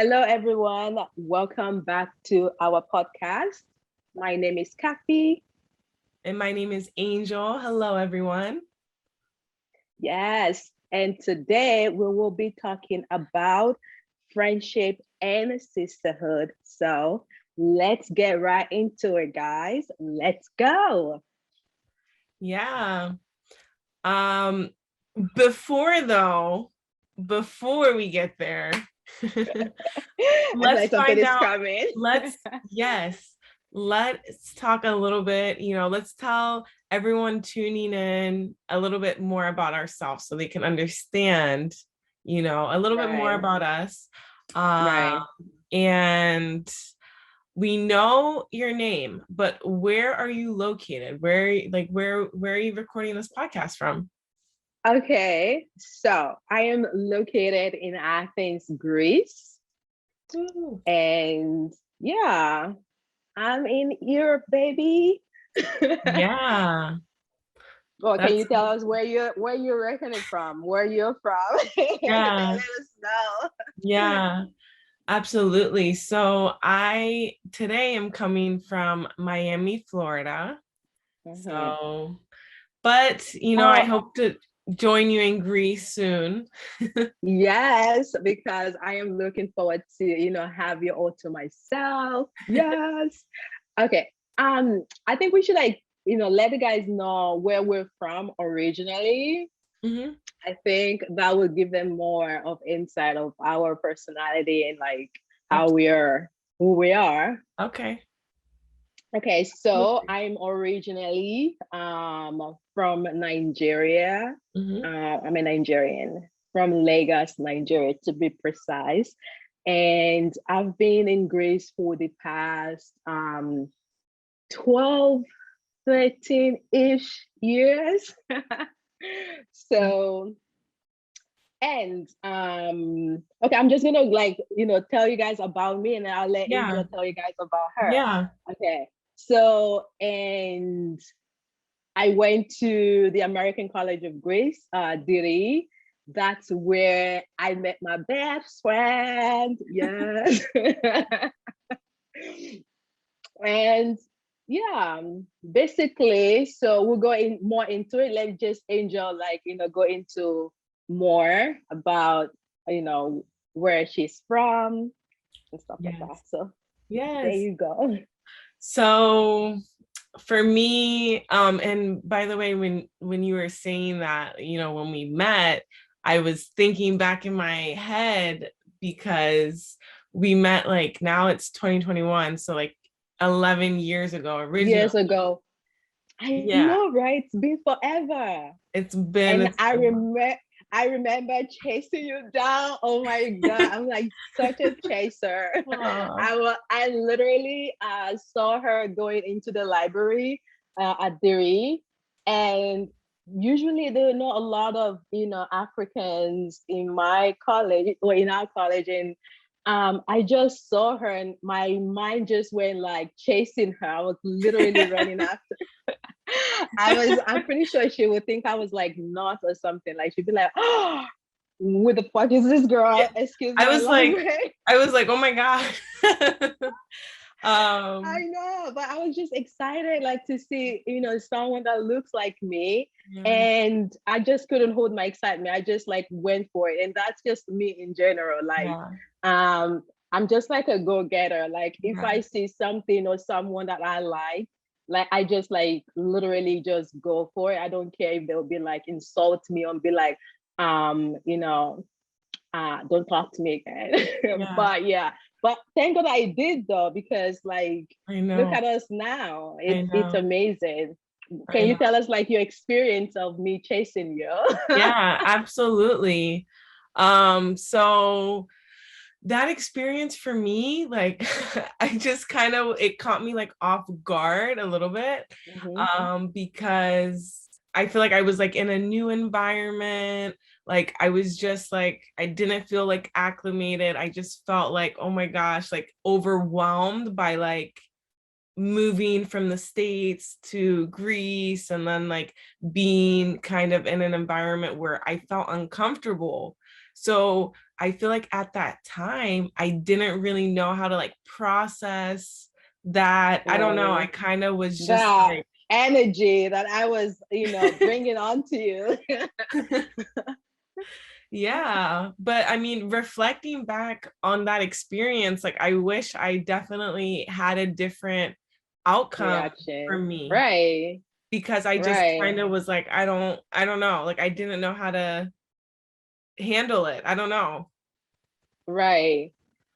Hello, everyone. Welcome back to our podcast. My name is Kathy. And my name is Angel. Hello, everyone. Yes, and today we will be talking about friendship and sisterhood. So let's get right into it, guys. Let's go. Yeah. Before we get there, Let's find out. coming. Let's talk a little bit, let's tell everyone tuning in a little bit more about ourselves so they can understand, a little bit more about us. Right. And we know your name, but where are you located? Where are you recording this podcast from? Okay, so I am located in Athens, Greece. Ooh. And yeah, I'm in Europe, baby. Yeah. Well, can you tell us where you're reckoning from? Where you're from? Yeah. Let us know. Yeah, absolutely. So today am coming from Miami, Florida. Mm-hmm. So, but I hope to join you in Greece soon. Yes, because I am looking forward to, have you all to myself. Yes. Okay. I think we should let the guys know where we're from originally. Mm-hmm. I think that will give them more of insight of our personality and how we are, who we are. Okay. Okay, so I'm originally from Nigeria. Mm-hmm. I'm a Nigerian from Lagos, Nigeria, to be precise. And I've been in Greece for the past 12, 13-ish years. So, and okay, I'm just gonna tell you guys about me, and then I'll let Angel tell you guys about her. Yeah. Okay. So, and I went to the American College of Greece, Diri. That's where I met my best friend. Yes. And yeah, basically, so we'll go in more into it. Let's just Angel, go into more about, where she's from and stuff like that. So there you go. So for me, and by the way, when you were saying that, when we met, I was thinking back in my head because we met now it's 2021, so 11 years ago originally. Years ago. I know, right? It's been forever. It's been. And I remember chasing you down. Oh my God, I'm such a chaser. I literally saw her going into the library at Diri, and usually there are not a lot of Africans in my college or in our college, and I just saw her and my mind just went chasing her. I was literally running after. I'm pretty sure she would think I was nuts or something. She'd be like, "Oh, who the fuck is this girl?" Excuse me. I was like, oh my God. I know, but I was just excited to see someone that looks like me. And I just couldn't hold my excitement. I just went for it. And that's just me in general. I'm just a go-getter. If I see something or someone that I I just literally just go for it. I don't care if they'll be insult me or be don't talk to me again. But thank God I did though, because look at us now. It's amazing. Can I you know. tell us like your experience of me chasing you? Yeah, absolutely. So that experience for me, like I just kind of, it caught me like off guard a little bit, Mhm. because I feel like I was like in a new environment. Like I was just like, I didn't feel like acclimated. I just felt like, oh my gosh, like overwhelmed by like moving from the States to Greece and then like being kind of in an environment where I felt uncomfortable. So I feel like at that time, I didn't really know how to like process that. I don't know. I Right. kind of was just The like, energy that I was, bringing on to you. yeah. But I mean, reflecting back on that experience, like I wish I definitely had a different outcome for Reaction. me, Right. because I just kind Right. of was like, I don't know. Like I didn't know how to handle it. I don't know. Right.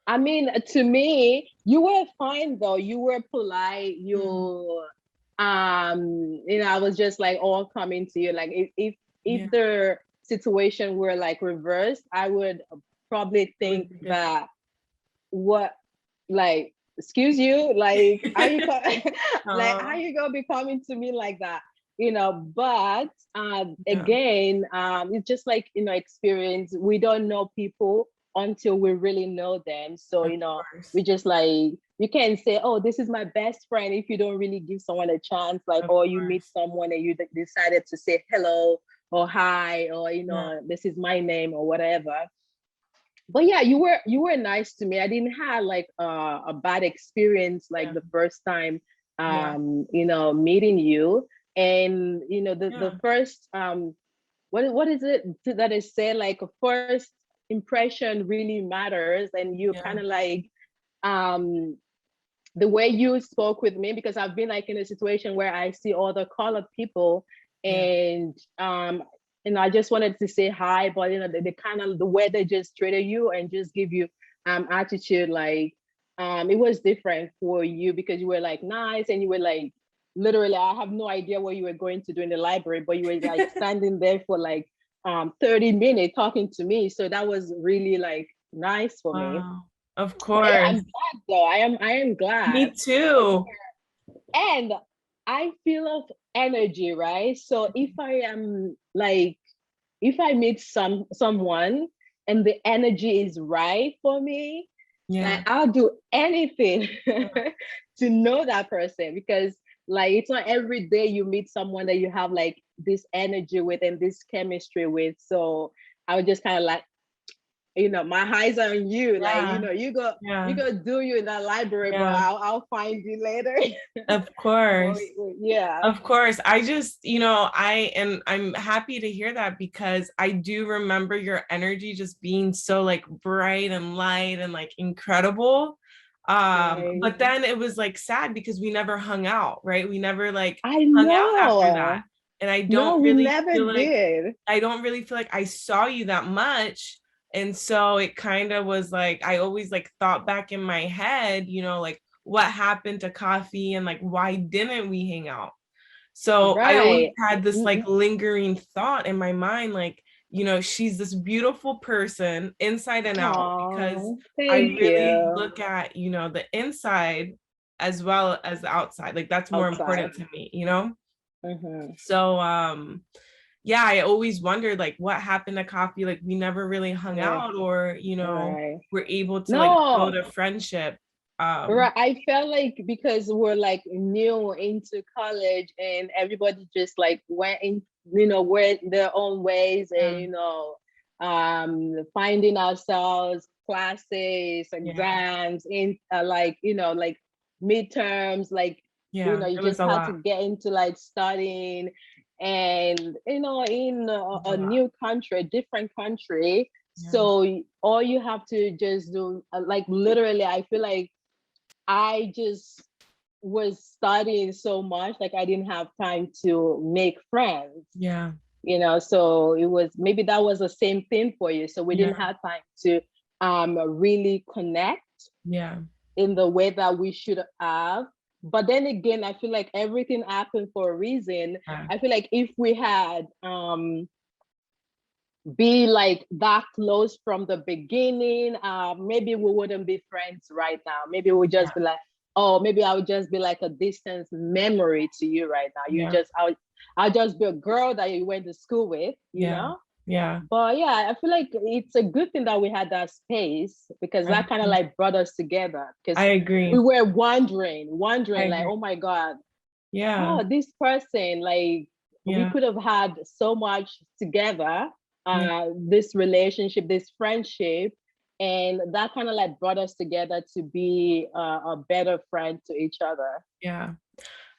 I mean, to me, you were fine though. You were polite. Mm, I was just like all coming to you. Like if yeah, the situation were like reversed, I would probably it would think be different. that what like excuse you, like are you like how Oh, you gonna be coming to me like that? But yeah, again, it's just like experience. We don't know people until we really know them. So of course, we just like you can't say, oh, this is my best friend if you don't really give someone a chance, like, of or you meet course. someone and you decided to say hello or hi, or Yeah, this is my name or whatever. But yeah, you were nice to me. I didn't have like a bad experience like yeah, the first time yeah, meeting you. And the yeah, first what is it that is said, like a first impression really matters. And you kind yeah, of like um the way you spoke with me, because I've been like in a situation where I see all the colored people, yeah, and I just wanted to say hi, but the kind of the way they just treated you and just give you attitude, like it was different for you because you were like nice, and you were like literally, I have no idea what you were going to do in the library, but you were like standing there for like 30 minutes talking to me. So that was really like nice for me. wow, of But yeah, I'm course. glad though. I am Me glad. too. And I feel of energy, right? So if I meet someone and the energy is right for me, like Yeah, I'll do anything yeah, to know that person, because like it's not every day you meet someone that you have like this energy with and this chemistry with. So I would just kind of like, my eyes are on you. Like, yeah, you yeah, go do you in that library, but yeah, I'll find you later. of Well, course. yeah. Of course. I just, I'm happy to hear that, because I do remember your energy just being so like bright and light and like incredible. Right. But then it was like sad because we never hung out, right? We never like I hung out after that. know. And No, we never did. I don't really feel like I saw you that much. And so it kind of was like, I always like thought back in my head, like what happened to coffee and like why didn't we hang out? So I always Right. had this like Mm-mm. lingering thought in my mind, like, she's this beautiful person inside and out, because Oh, I thank really you. look at, the inside as well as the outside. Like that's more Outside. important to me? Mm-hmm. So yeah, I always wondered like what happened to coffee. Like we never really hung Yeah. out, or, Right. were able to like build No. a friendship. Right. I felt like because we're like new into college and everybody just like went in, went their own ways, and Yeah, finding ourselves, classes, yeah, exams, in like like midterms, like yeah. you It was just a had to lot. get into like studying, and in It was a a lot. new country, a different country. Yeah. So all you have to just do, like literally, I feel like I just was studying so much, like I didn't have time to make friends, Yeah. so it was, maybe that was the same thing for you. So we didn't Yeah. have time to really connect Yeah. in the way that we should have. But then again, I feel like everything happened for a reason. Yeah. I feel like if we had be like that close from the beginning, maybe we wouldn't be friends right now. Maybe we'll just be like, oh, maybe I would just be like a distant memory to you right now. Yeah. I'll just be a girl that you went to school with, you Yeah. know? Yeah. But yeah, I feel like it's a good thing that we had that space, because that kind of like brought us together, I because agree. we were wondering I like, agree. oh my God, Yeah. oh, this person, like we Yeah. could have had so much together, Yeah. this relationship, this friendship, and that kind of like brought us together to be a better friend to each other. Yeah.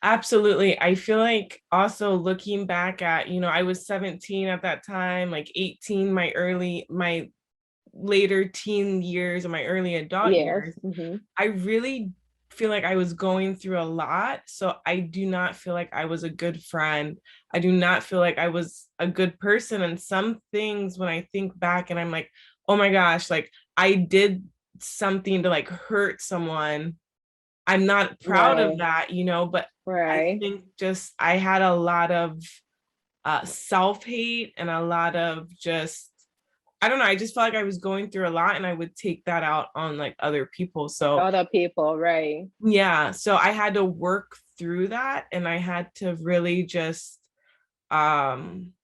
Absolutely. I feel like also looking back at, I was 17 at that time, like 18, my later teen years and my early adult Yes. years. Mm-hmm. I really feel like I was going through a lot. So I do not feel like I was a good friend. I do not feel like I was a good person. And some things, when I think back and I'm like, oh my gosh, like I did something to like hurt someone. I'm not proud of Right. that, but I Right. think just I had a lot of self-hate and a lot of just, I don't know, I just felt like I was going through a lot and I would take that out on like other people. So Other people, right. yeah, so I had to work through that and I had to really just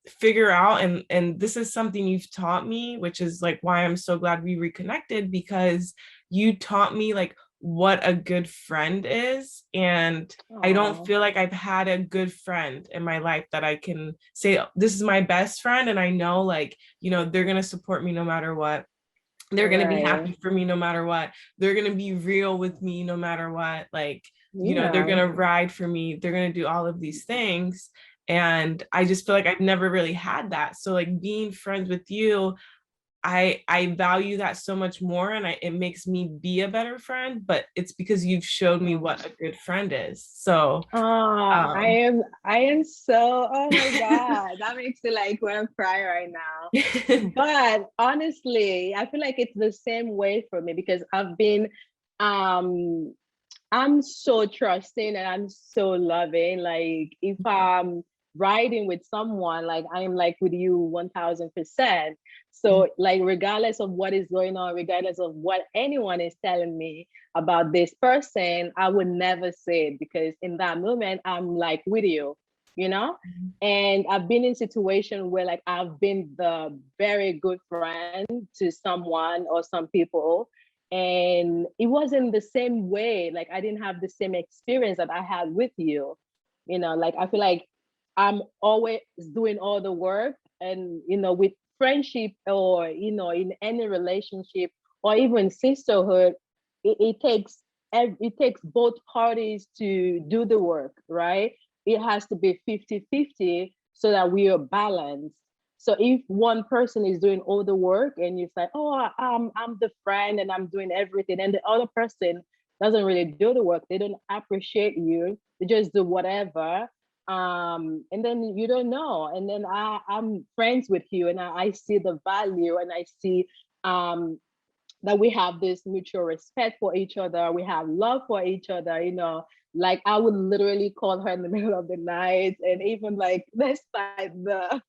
figure out, and this is something you've taught me, which is like why I'm so glad we reconnected, because you taught me like what a good friend is. And I don't Oh, feel like I've had a good friend in my life that I can say this is my best friend, and I know like, they're going to support me no matter what. They're going to be right. happy for me no matter what. They're going to be real with me no matter what. Like, they're Yeah. going to ride for me. They're going to do all of these things. And I just feel like I've never really had that. So like being friends with you, I value that so much more, and it makes me be a better friend, but it's because you've showed me what a good friend is. So Oh, um I am so, oh my God, that makes me like want to cry right now. But honestly, I feel like it's the same way for me, because um I'm so trusting and I'm so loving. Like if I'm riding with someone, like I'm like with you 1000%. yeah, So like regardless of what is going on, regardless of what anyone is telling me about this person, I would never say it, because in that moment I'm like with you, you know? And I've been in situations where like I've been the very good friend to someone or some people, and it wasn't the same way. Like I didn't have the same experience that I had with you, like I feel like I'm always doing all the work. And with friendship, or in any relationship, or even sisterhood, it takes both parties to do the work, right? It has to be 50-50 so that we are balanced. So if one person is doing all the work and you say, "Oh, I'm the friend and I'm doing everything," and the other person doesn't really do the work, they don't appreciate you, they just do whatever, and then you don't know. And then I'm friends with you, and I see the value, and I see um that we have this mutual respect for each other. We have love for each other, like I would literally call her in the middle of the night. And even like despite the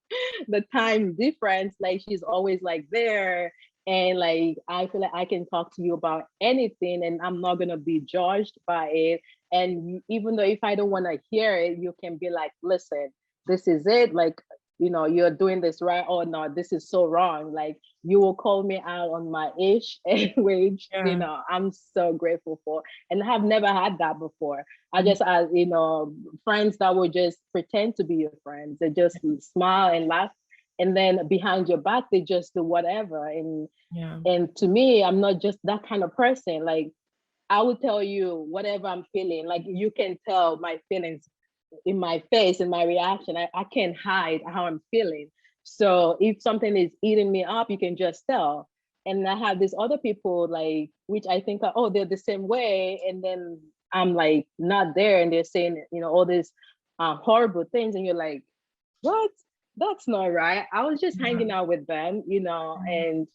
time difference, like she's always like there. And like I feel like I can talk to you about anything and I'm not gonna be judged by it. And even though if I don't want to hear it, you can be like, listen, this is it. Like, you're doing this right, or no, this is so wrong. Like you will call me out on my ish, which yeah, I'm so grateful for. And I have never had that before. I just had friends that would just pretend to be your friends. They just smile and laugh, and then behind your back they just do whatever. and yeah, and to me, I'm not just that kind of person. Like I would tell you whatever I'm feeling. Like you can tell my feelings in my face, in my reaction. I can't hide how I'm feeling. So if something is eating me up, you can just tell. And I have these other people, like, which I think are, oh, they're the same way. And then I'm like not there, and they're saying, all these horrible things. And you're like, what? That's not right. I was just yeah, hanging out with them, and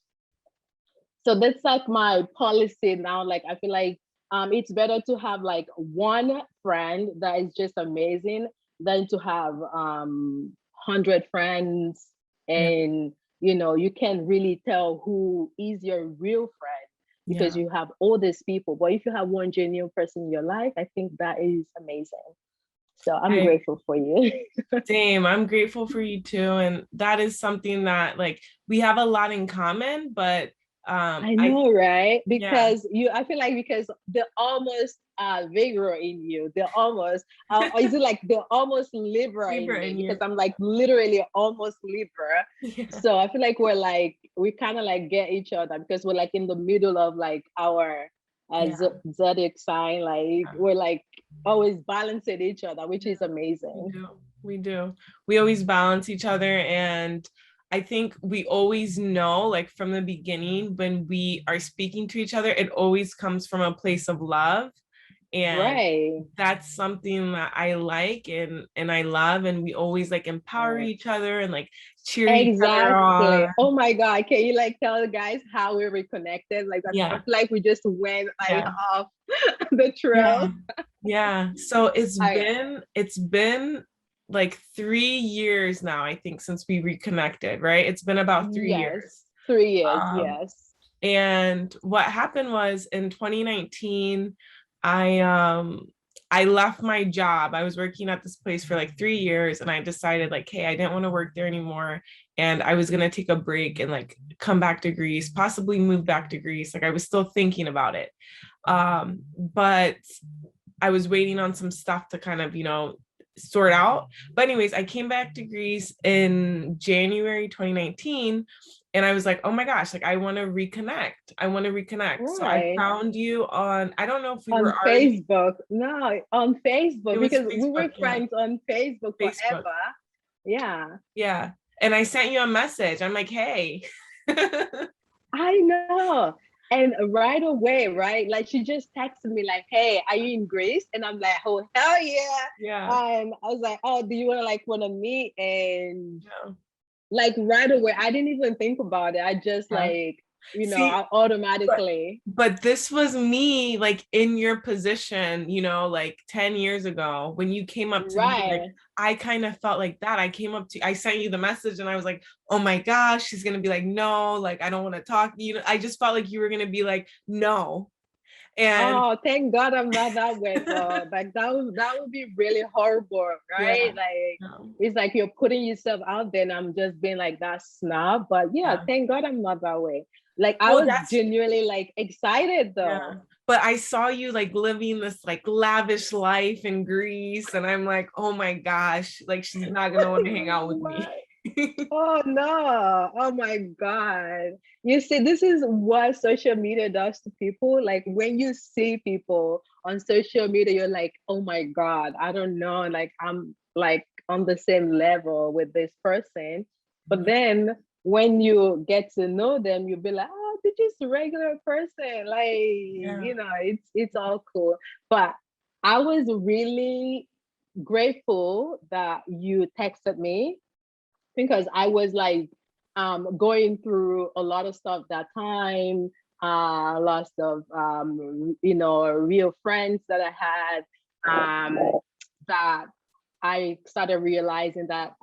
so that's like my policy now. Like I feel like it's better to have like one friend that is just amazing than to have 100 friends, Yeah. and you can really tell who is your real friend because Yeah. you have all these people. But if you have one genuine person in your life, I think that is amazing. So I'm I grateful for you. Same. I'm grateful for you too. And that is something that like we have a lot in common, but I I know, right? yeah. Because I feel like because they're almost Virgo in you. They're almost, is it like they're almost Libra in Libra me? in Because you. I'm like literally almost Libra. Yeah. So I feel like we kind of like get each other because we're like in the middle of like our Yeah. zodiac sign. Like we're like always balancing each other, which is We amazing. do. We do. We always balance each other. And I think we always know, like from the beginning, when we are speaking to each other, it always comes from a place of love. And Right. that's something that I like and I love. And we always like empower Right. each other and like cheer each other Exactly. on. Oh my God. Can you like tell the guys how we reconnected? Like I Yeah. feel like we just went like Yeah. off the Yeah. trail. Yeah. So I it's been like 3 years now, I think, since we reconnected, right? It's been about three Yes. years. 3 years. Um, Yes. and what happened was in 2019, I um I left my job. I was working at this place for like 3 years and I decided like, hey, I didn't want to work there anymore. And I was gonna take a break and like come back to Greece, possibly move back to Greece. Like I was still thinking about it. But I was waiting on some stuff to kind of, sort out. But anyways, I came back to Greece in January 2019 and I was like, oh my gosh, like I want to reconnect. I want to reconnect. So I Right. found you on, I don't know if we were On already, Facebook. No, on it Facebook was because we were Facebook, yeah. friends on Facebook Facebook. forever. Yeah. Yeah. And I sent you a message. I'm like, hey. I know. And right away, right? Like she just texted me like, "Hey, are you in Greece?" And I'm like, "Oh, hell yeah!" Yeah. And I was like, "Oh, do you want to meet?" And Yeah. like right away, I didn't even think about it. I just Yeah. like, See, I but automatically. but this was me like in your position, like 10 years ago when you came up to me, like Right. I kind of felt like that. I sent you the message and I was like, oh my gosh, she's gonna be like, no, like I don't want to talk. I just felt like you were gonna be like, no. And Oh, thank God I'm not that way though. Like that would be really horrible, yeah, right? Like no, it's like you're putting yourself out there and I'm just being like that snob. But yeah, yeah. thank God I'm not that way. Like I Well, was that's genuinely like excited yeah. though. But I saw you like living this like lavish life in Greece, and I'm like, oh my gosh, like she's not gonna want to hang out with me. What? Oh no. Oh my God. You see, this is what social media does to people. Like when you see people on social media, you're like, oh my God, I don't know. Like I'm like on the same level with this person. But then when you get to know them, you'll be like, oh, they're just a regular person. Like, Yeah. it's all cool. But I was really grateful that you texted me because I was like going through a lot of stuff that time, lots of real friends that I had, that I started realizing that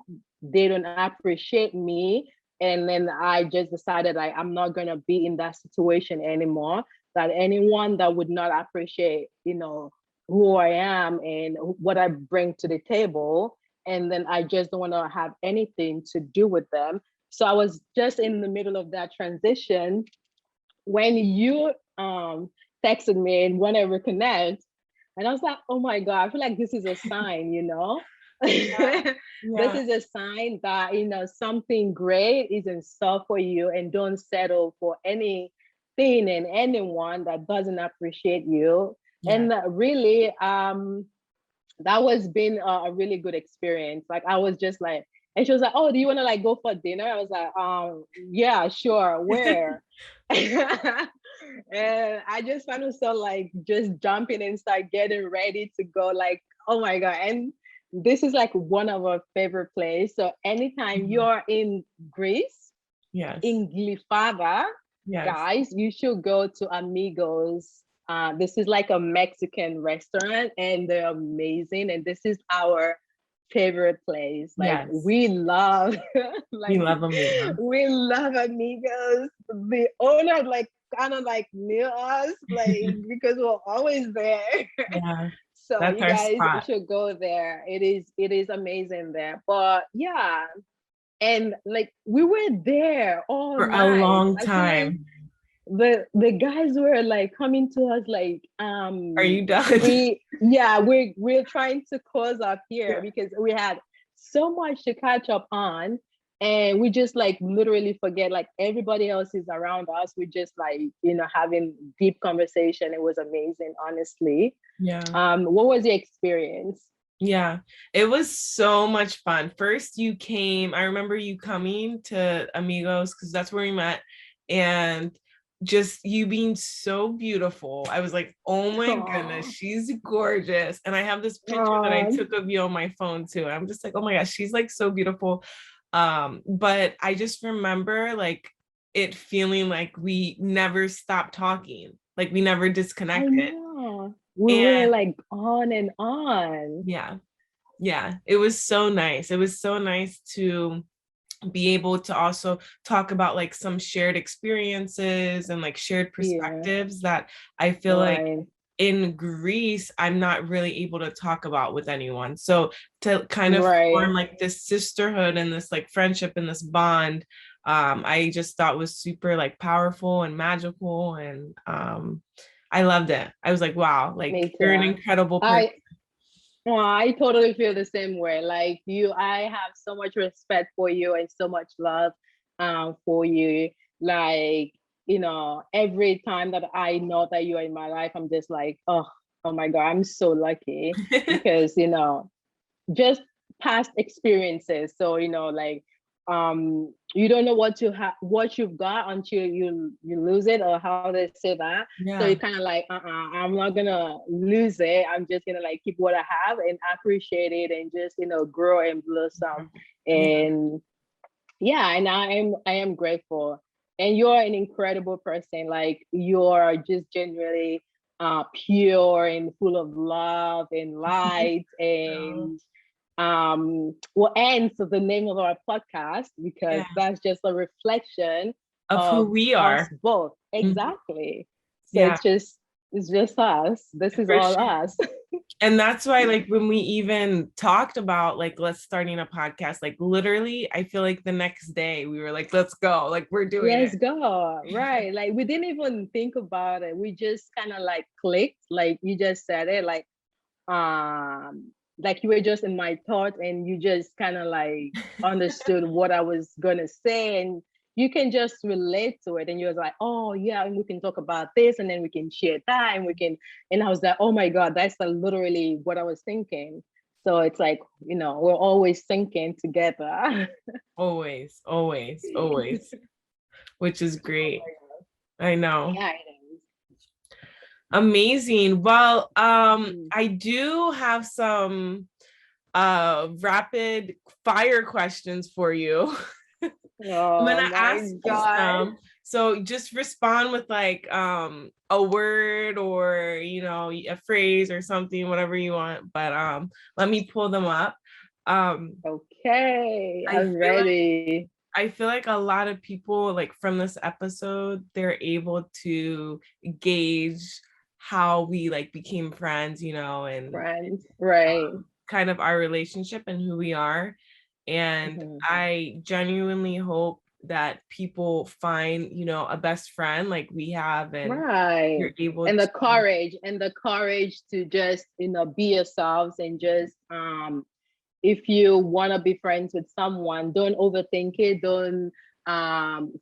they don't appreciate me. And then I just decided like I'm not gonna be in that situation anymore. That anyone that would not appreciate, who I am and what I bring to the table, and then I just don't want to have anything to do with them. So I was just in the middle of that transition when you texted me and want to reconnect, and I was like, oh my God, I feel like this is a sign, Yeah. this Yeah. is a sign that something great is in store for you, and don't settle for anything and anyone that doesn't appreciate you. Yeah. And really, that was been a really good experience. Like I was just like, and she was like, "Oh, do you want to like go for dinner?" I was like, yeah, sure. Where?" And I just found myself like just jumping and start getting ready to go. Like, oh my God! And this is like one of our favorite places. So anytime Mhm. you're in Greece, Yes. in Glyfada, Yes. guys, you should go to Amigos. This is like a Mexican restaurant, and they're amazing. And this is our favorite place. Like Yes. we love, We like love Amigo. we love Amigos. The owner like kind of like knew us, like because we're always there. Yeah, So that's you our guys spot should go there. It is amazing there. But yeah, and like we were there all for a night. long I feel like time. the guys were like coming to us like Are you done? we're trying to close up here Yeah. because we had so much to catch up on, and we just like literally forget like everybody else is around us. We just like having deep conversation. It was amazing, honestly. Yeah. What was your experience? Yeah, it was so much fun. First, you came, I remember you coming to Amigos because that's where we met, and just you being so beautiful. I was like, oh my goodness, Aww. she's gorgeous. And I have this picture that I Aww. took of you on my phone too. I'm just like, oh my gosh, she's like so beautiful. But I just remember like it feeling like we never stopped talking, like we never I disconnected. know. We were And like on and on. yeah, yeah, it was so nice. It was so nice to be able to also talk about like some shared experiences and like shared Yeah. perspectives that I feel like Right. in Greece I'm not really able to talk about with anyone. So to kind of form Right. like this sisterhood and this like friendship and this bond, I just thought was super like powerful and magical, and I loved it. I was like, wow, like Me you're an too. incredible person. I well, I totally feel the same way. Like you, I have so much respect for you and so much love for you. Like, every time that I know that you are in my life, I'm just like, oh my God, I'm so lucky because, just past experiences. So like you don't know what you've got until you lose it, or how they say that. So you Yeah. kind of like I'm not gonna lose it. I'm just gonna like keep what I have and appreciate it, and just grow and blossom. Yeah. And yeah, and I am grateful. And you're an incredible person. Like you're just genuinely pure and full of love and light. So, And well, and so the name of our podcast, because yeah. that's just a reflection Of who of we us are. both. Mhm. Exactly. So Yeah, it's just us. This is for all sure. us. And that's why, like, when we even talked about like let's starting a podcast, like literally, I feel like the next day we were like, let's go, like we're doing Let's it. go. Right. Like we didn't even think about it. We just kind of like clicked, like you just said it, like you were just in my thought, and you just kind of like understood what I was gonna say, and you can just relate to it, and you was like, oh yeah, and we can talk about this, and then we can share that, and I was like, oh my God, that's literally what I was thinking. So it's like, we're always thinking together. Always, always, always, which is Oh great. my God. I know. Yeah, it Amazing. Well, is. I do have some rapid fire questions for you. I'm Oh gonna my ask you God. some. So just respond with like a word or a phrase or something, whatever you want. But let me pull them up. Um Okay, I I'm feel like ready. I feel like a lot of people like from this episode, they're able to gauge how we like became friends, and Friends, right. kind of our relationship and who we are. And Mhm. I genuinely hope that people find, a best friend like we have, and Right. you're able And to. the courage to just, be yourselves, and just if you want to be friends with someone, don't overthink it. Don't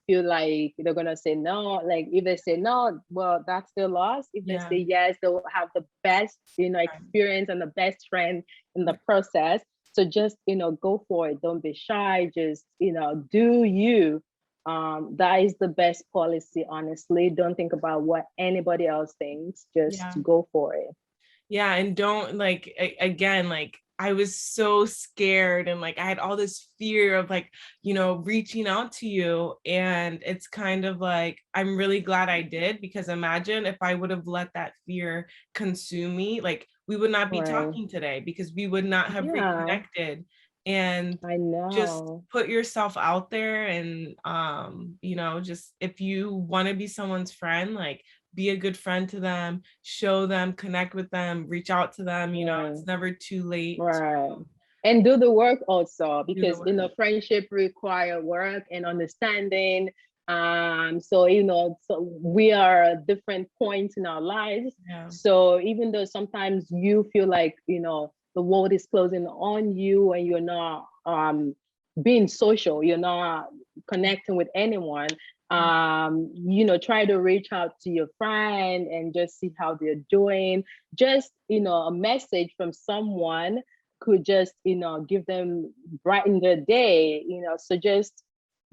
feel like they're gonna say no. Like if they say no, well, that's their loss. If they Yeah. say yes, they will have the best, experience and the best friend in the process. So just, go for it. Don't be shy. Just, do you. That is the best policy, honestly. Don't think about what anybody else thinks. Just Yeah. go for it. Yeah, and don't like again, like I was so scared, and like I had all this fear of like, reaching out to you. And it's kind of like, I'm really glad I did, because imagine if I would have let that fear consume me, like we would not be Right. talking today, because we would not have Yeah, reconnected. And I just know. put yourself out there, and just if you want to be someone's friend, like be a good friend to them, show them, connect with them, reach out to them. Yeah. It's never too late Right. to And do the work also, do the because work. friendship require work and understanding. So so we are at different points in our lives. Yeah. So even though sometimes you feel like, the world is closing on you and you're not being social, you're not connecting with anyone, try to reach out to your friend and just see how they're doing. Just, a message from someone could just, give them, brighten their day, so just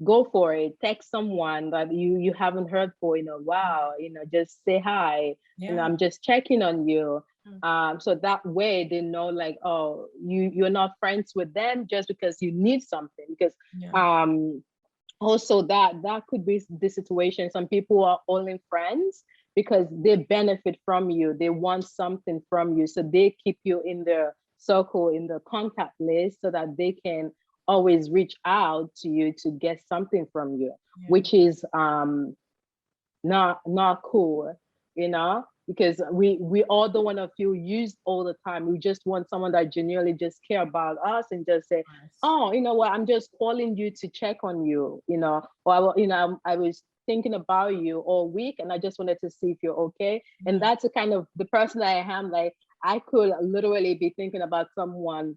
go for it. Text someone that you haven't heard for in a while, just say hi, Yeah. I'm just checking on you. Mm. So that way they know, like, oh, you're not friends with them just because you need something. Because Yeah. um also that could be the situation. Some people are only friends because they benefit from you, they want something from you, so they keep you in their circle, in the contact list, so that they can always reach out to you to get something from you, Yeah. which is not cool, because we all don't want to feel used all the time. We just want someone that genuinely just care about us and just say, Yes. oh, you know what, I'm just calling you to check on you, or I was thinking about you all week and I just wanted to see if you're okay. And Yeah. that's the kind of the person I am. Like, I could literally be thinking about someone,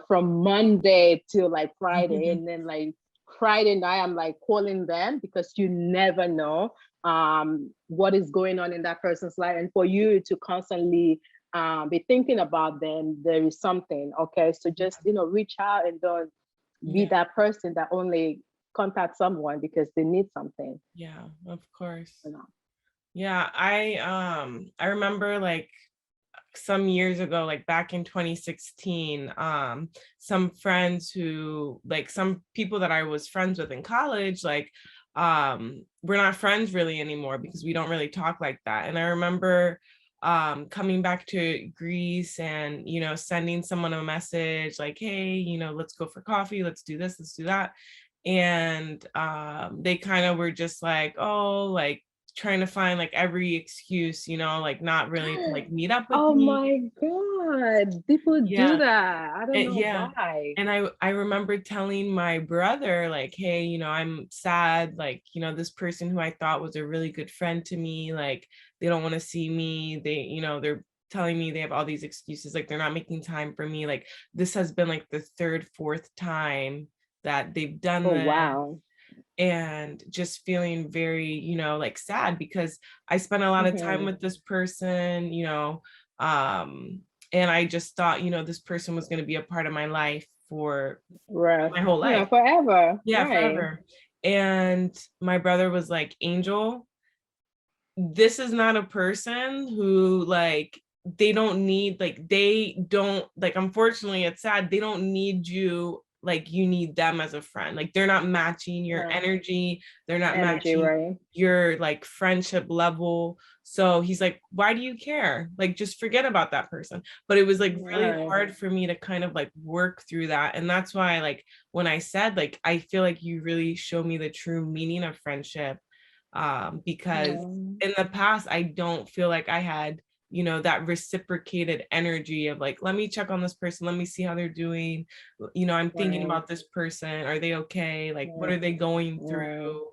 from Monday till like Friday, and then like Friday night I'm like calling them, because you never know what is going on in that person's life. And for you to constantly be thinking about them, there is something. Okay, so just reach out and don't be Yeah. that person that only contact someone because they need something, Yeah. Of course. you know. Yeah. I remember like some years ago, like back in 2016, some friends who, like some people that I was friends with in college, like we're not friends really anymore because we don't really talk like that. And I remember coming back to Greece and, sending someone a message like, hey, let's go for coffee, let's do this, let's do that. And they kind of were just like, oh, like trying to find like every excuse, like not really to like meet up with Oh me. my God, people do Yeah. that. I don't And know yeah. why. And I remember telling my brother, like, hey, I'm sad, like, this person who I thought was a really good friend to me, like, they don't want to see me. They're telling me they have all these excuses, like they're not making time for me. Like, this has been like the third, fourth time that they've done Oh this. wow. And just feeling very, like sad, because I spent a lot of time Mm-hmm. with this person, um, and I just thought, this person was going to be a part of my life for Right. my whole life. Forever. Yeah, Right. forever. And my brother was like, Angel, this is not a person who like they don't like, unfortunately it's sad, they don't need you like you need them as a friend. Like they're not matching your Right. energy, they're not Energy, matching right? your like friendship level. So he's like, why do you care? Like just forget about that person. But it was like really Right. hard for me to kind of like work through that. And that's why, like, when I said like I feel like you really show me the true meaning of friendship, because No. in the past I don't feel like I had, that reciprocated energy of like, let me check on this person, let me see how they're doing, I'm thinking Right. about this person, are they okay, like what Right. are they going through,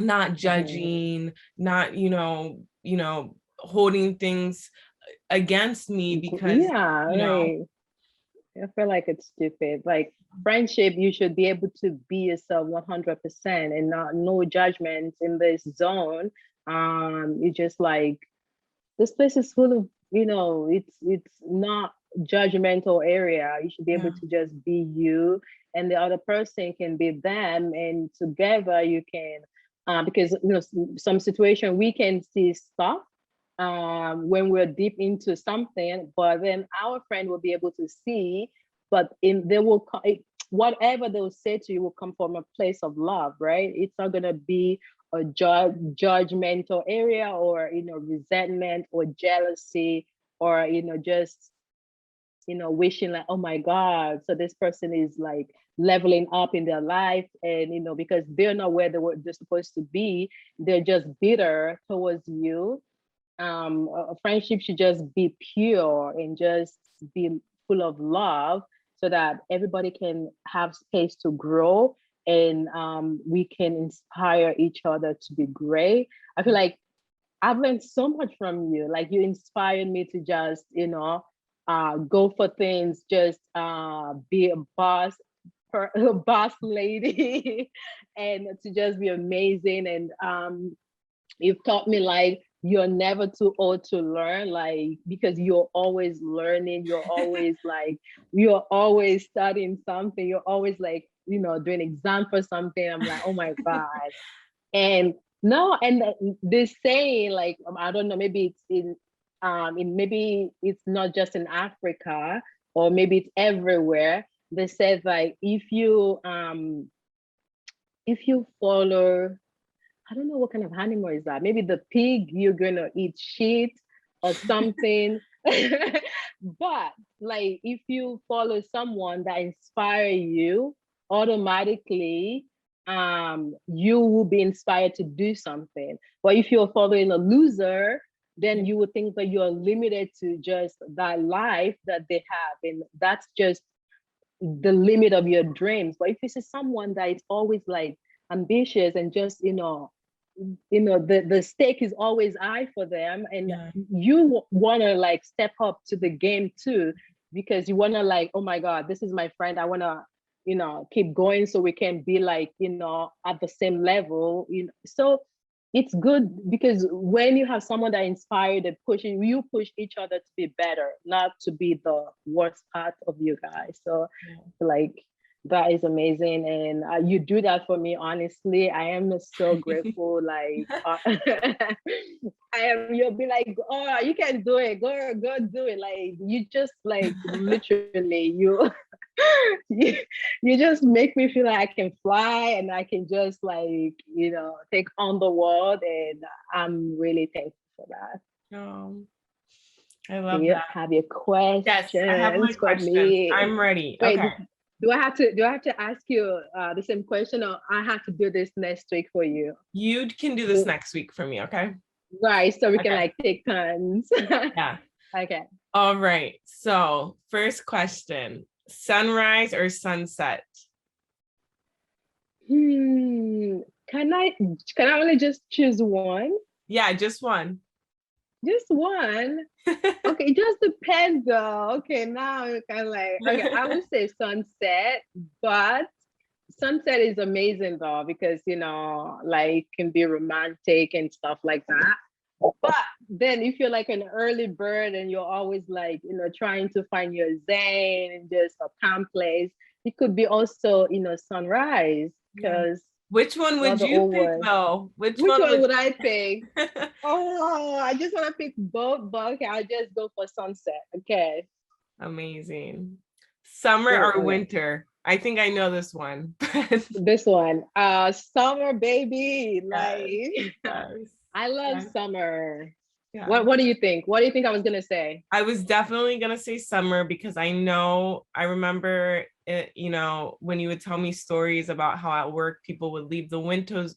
Right. not Mm-hmm. judging, not holding things against me, because Yeah, you know like I feel like it's stupid. Like friendship, you should be able to be yourself 100% and not no judgments in this zone. It's just like this place is full of, it's not judgmental area. You should be able yeah, to just be you, and the other person can be them, and together you can, because some situation we can see stuff when we're deep into something, but then our friend will be able to see, but they will whatever they'll say to you will come from a place of love, right? It's not gonna be a judgmental area, or resentment or jealousy, or just wishing like, oh my God, so this person is like leveling up in their life, and because they're not where they're supposed to be, they're just bitter towards you. A friendship should just be pure and just be full of love, so that everybody can have space to grow, and we can inspire each other to be great. I feel like I've learned so much from you. Like, you inspired me to just go for things, just be a boss, a boss lady, and to just be amazing. And you've taught me like you're never too old to learn, like, because you're always learning, you're always studying something, you're always like doing exam for something. I'm like, oh my God. And no, and this saying, like, I don't know, maybe it's maybe it's not just in Africa, or maybe it's everywhere. They said like, if you follow, I don't know what kind of animal is that. Maybe the pig, you're gonna eat shit or something. But like, if you follow someone that inspire you, automatically, you will be inspired to do something. But if you're following a loser, then you would think that you're limited to just that life that they have, and that's just the limit of your dreams. But if you see someone that is always like ambitious, and just the stake is always high for them, and you want to like step up to the game too, because you want to like, oh my God, this is my friend, I want to keep going, so we can be like at the same level. So it's good, because when you have someone that inspired and pushing you, push each other to be better, not to be the worst part of you guys. So like, that is amazing, and you do that for me. Honestly, I am so grateful. Like, you'll be like, oh, you can do it. Go do it. Like, you just like literally, you just make me feel like I can fly, and I can just like take on the world, and I'm really thankful for that. Oh, I love Do you that. have your questions? Yes, I have my For questions. me? I'm ready. Wait, Okay. do I have to ask you the same question, or I have to do this next week for you? You can do this next week for me, okay? Right, so we can like take turns. Yeah. Okay. All right. So first question, sunrise or sunset? Can I only just choose one? Yeah, just one. Just one? Okay, it just depends though. Okay, now I kind of like, okay, I would say sunset, but sunset is amazing though, because like, can be romantic and stuff like that. But then if you're like an early bird, and you're always like trying to find your zen and just a calm place, it could be also sunrise, because which one would you pick though? Which one would I pick? Oh, I just want to pick both, but okay, I'll just go for sunset. Okay. Amazing. Summer or winter? I think I know this one. This one. Summer, baby. Like, yes. I love summer. Yeah. What do you think? What do you think I was gonna say? I was definitely gonna say summer, because I remember it, when you would tell me stories about how at work people would leave the windows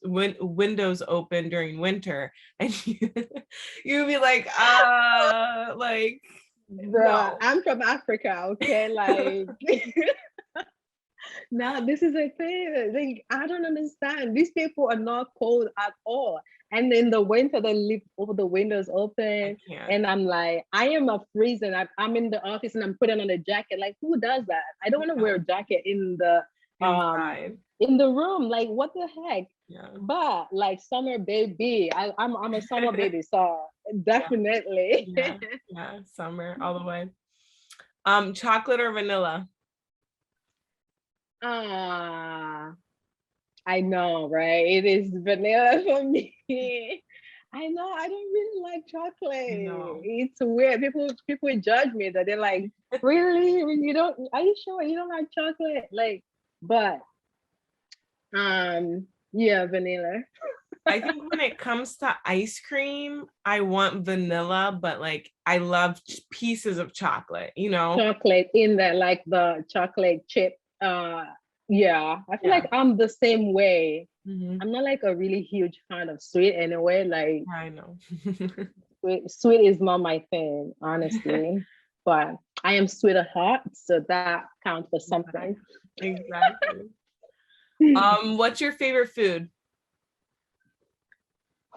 open during winter, and you'd be like, like, no. I'm from Africa, okay? Like, now this is a thing. Like, I don't understand. These people are not cold at all. And in the winter, they leave all the windows open. And I'm like, I am a freezing. I'm in the office and I'm putting on a jacket. Like, who does that? I don't want to wear a jacket in the room. Like, what the heck? Yeah. But like, summer baby, I'm a summer baby, so definitely. Yeah, summer all the way. Chocolate or vanilla? I know, right? It is vanilla for me. I know I don't really like chocolate. I know. It's weird. People judge me that they're like, really? You don't? Are you sure you don't like chocolate? Like, but yeah, vanilla. I think when it comes to ice cream, I want vanilla, but like I love pieces of chocolate, you know? Chocolate in there, like the chocolate chip. Yeah, I feel Yeah. like I'm the same way. Mhm. I'm not like a really huge fan of sweet anyway. Like I know. sweet is not my thing, honestly. But I am sweet at heart, so that counts for something. Exactly. What's your favorite food?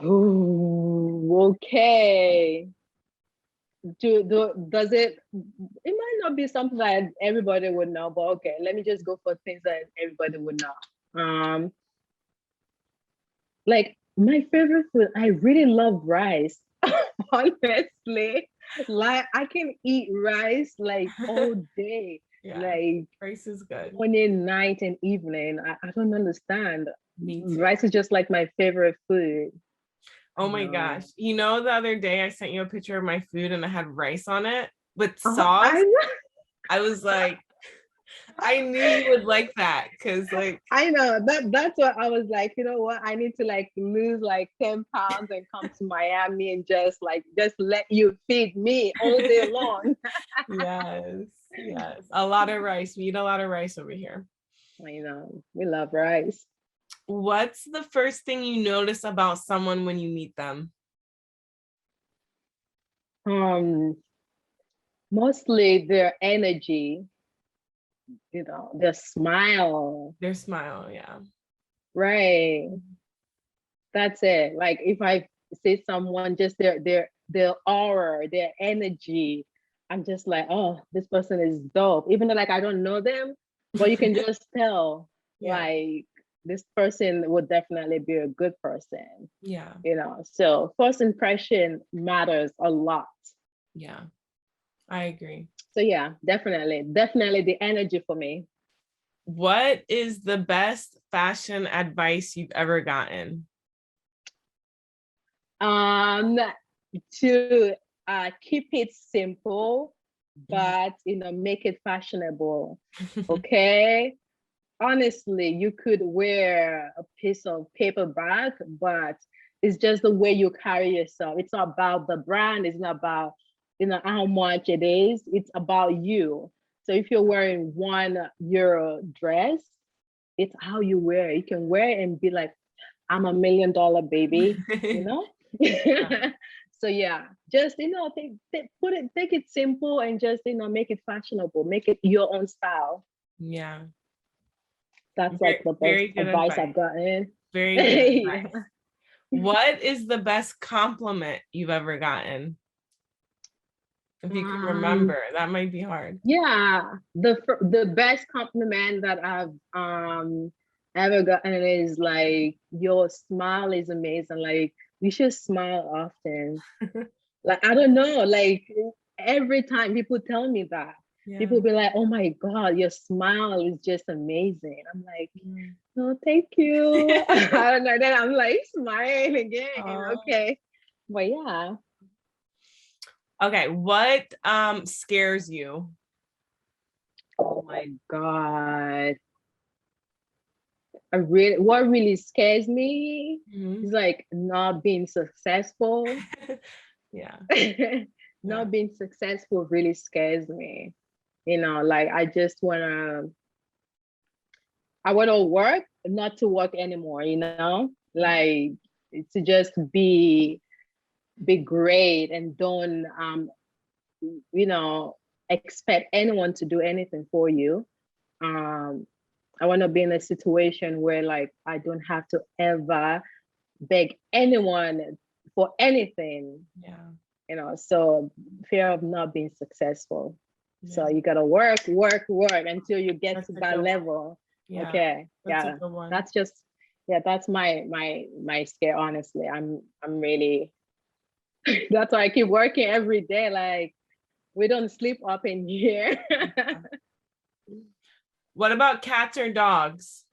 Ooh, okay. Does it? It might not be something that everybody would know, but okay. Let me just go for things that everybody would know. Like my favorite food, I really love rice. Honestly, like I can eat rice like all day, Yeah, like rice is good. morning, night, and evening. I don't understand. Me too. Rice is just like my favorite food. I Oh my know. gosh. You know, the other day I sent you a picture of my food and I had rice on it with I sauce. know. I was like, I knew you would like that because, like, I know that's what I was like, you know what? I need to like lose like 10 pounds and come to Miami and just let you feed me all day long. yes, yes. A lot of rice. We eat a lot of rice over here. You know, we love rice. What's the first thing you notice about someone when you meet them? Um, Mostly their energy, their smile, Their smile, yeah. right? That's it. Like if I see someone, just their aura, their energy, I'm just like, oh, this person is dope. Even though like I don't know them, but you can just tell Yeah, like this person would definitely be a good person, yeah, So first impression matters a lot. yeah. I agree. So yeah, definitely the energy for me. What is the best fashion advice you've ever gotten? Um, to keep it simple, Mhm. but make it fashionable. Okay. Honestly, you could wear a piece of paper bag, but it's just the way you carry yourself. It's not about the brand, it's not about how much it is, it's about you. So if you're wearing €1 dress, it's how you wear it. You can wear it and be like, I'm $1 million baby, you know? So yeah, just take it simple and just make it fashionable, make it your own style. Yeah, That's like very, the best very good advice advice. I've gotten. Very good Yeah. advice. What is the best compliment you've ever gotten? If you can Um, remember, that might be hard. yeah, the best compliment that I've ever gotten is like your smile is amazing. Like you should smile often. Like I don't know, like every time people tell me that, Yeah. people be like, "Oh my God, your smile is just amazing." I'm like, Mm. "Oh, thank you." I don't know. Then I'm like smiling again. Oh. Okay, but yeah. Okay, what scares you? Oh my God. What really scares me Mhm. is like not being successful. Yeah, yeah, Not being successful really scares me. Like I wanna work, not to work anymore, yeah, like to just be great and don't you know expect anyone to do anything for you. Um I want to be in a situation where like I don't have to ever beg anyone for anything, yeah, so fear of not being successful. yeah. So you gotta work until you get That's to a that good one. level. Yeah, Okay. that's a Yeah. good one. That's just yeah, that's my scare, honestly. I'm really that's why I keep working every day. Like we don't sleep up in here. Yeah. What about cats or dogs?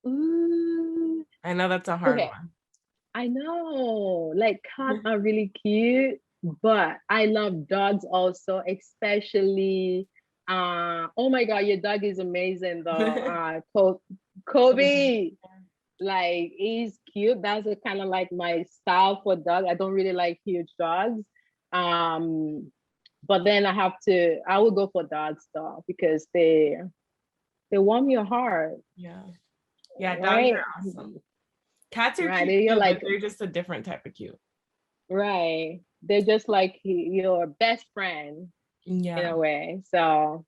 Ooh, I know that's a hard okay. one. I know, like cats are really cute, but I love dogs also, especially oh my God, your dog is amazing though. Kobe, like he's cute. That's kind of like my style for dog. I don't really like huge dogs. Um, but then I will go for dogs though because they warm your heart, Yeah. Yeah, dogs right? are awesome. Cats are Right. cute You're too, but like, they're just a different type of cute. right. They're just like your best friend in Yeah. a way. So,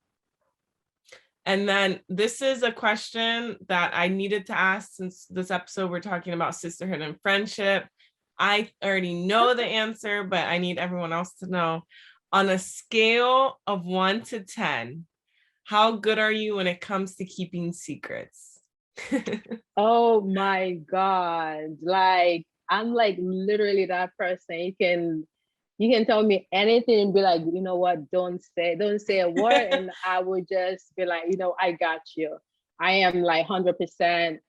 And then this is a question that I needed to ask since this episode we're talking about sisterhood and friendship. I already know the answer, but I need everyone else to know. On a scale of 1 to 10, how good are you when it comes to keeping secrets? oh my God. Like, I'm like literally that person. You can tell me anything and be like, you know what, don't say a word. And I would just be like, I got you. I am like 100%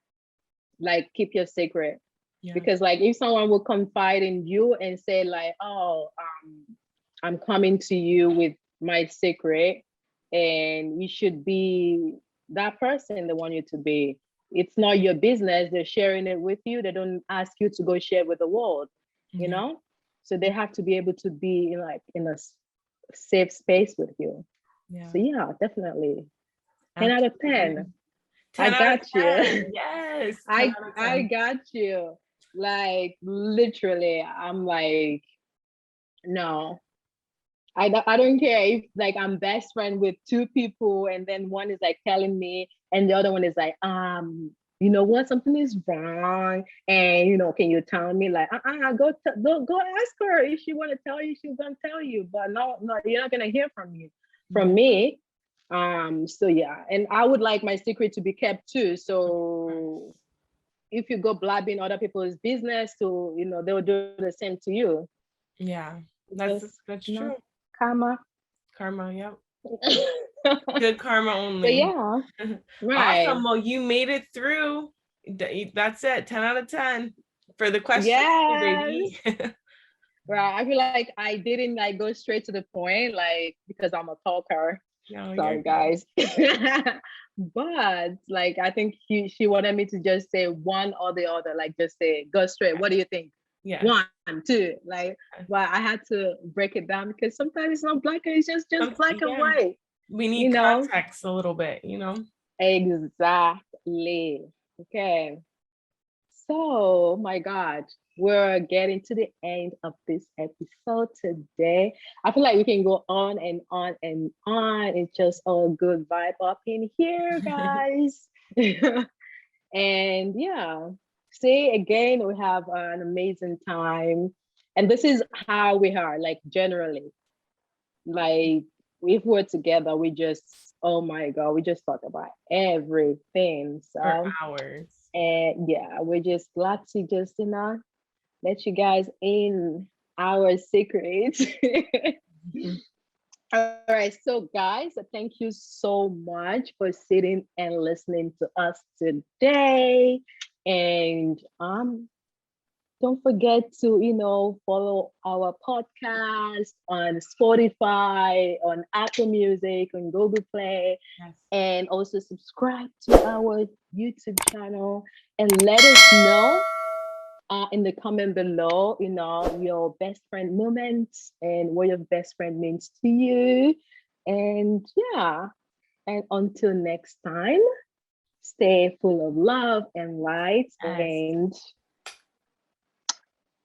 like keep your secret. Yeah. Because like if someone will confide in you and say like, oh, I'm coming to you with my secret, and you should be that person they want you to be. It's not your business. They're sharing it with you. They don't ask you to go share with the world, you Yeah. know? So they have to be able to be like in a safe space with you. Yeah. So yeah, definitely. 10 out of Absolutely. 10. I 10 out of got you. 10. Yes. 10 I out of I 10. got you. Like literally, I'm like, no. I don't care if like I'm best friend with two people and then one is like telling me and the other one is like, you know what, something is wrong. And can you tell me like go ask her if she want to tell you, she's gonna tell you. But no, you're not gonna hear from Yeah. me. So yeah, and I would like my secret to be kept too. So if you go blabbing other people's business to, they'll do the same to you. Yeah. Just, That's you know, true. karma. Karma, yep. So Good karma only. yeah, right. Awesome. Well, you made it through. That's it. 10 out of 10 for the question, Yes. baby. Right. I feel like I didn't like go straight to the point, like because I'm a talker. No, you're Sorry, good. guys. But like I think she wanted me to just say one or the other, like just say go straight. What do you think? Yes. One, two, like. But I had to break it down because sometimes it's not black, it's just black and Yeah. white. We need You know. context a little bit, Exactly. Okay. So, my God, we're getting to the end of this episode today. I feel like we can go on and on and on. It's just all good vibe up in here, guys. And yeah, see again, we have an amazing time. And this is how we are, like generally. Like if we're together, we just, oh my God, we just talk about everything. For So hours. and yeah, we're just glad to just, let you guys in our secrets. All right. So, guys, thank you so much for sitting and listening to us today. And don't forget to, follow our podcast on Spotify, on Apple Music, on Google Play, Yes. and also subscribe to our YouTube channel and let us know in the comment below, your best friend moments and what your best friend means to you. And yeah, and until next time, stay full of love and light. Yes. And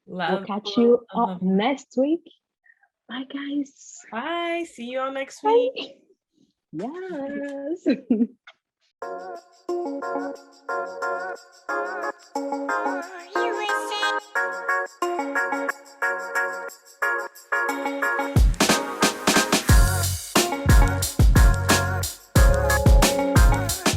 we'll Love. catch you up Love. next week. Bye, guys. Bye. See you all next week. Bye. Yes. You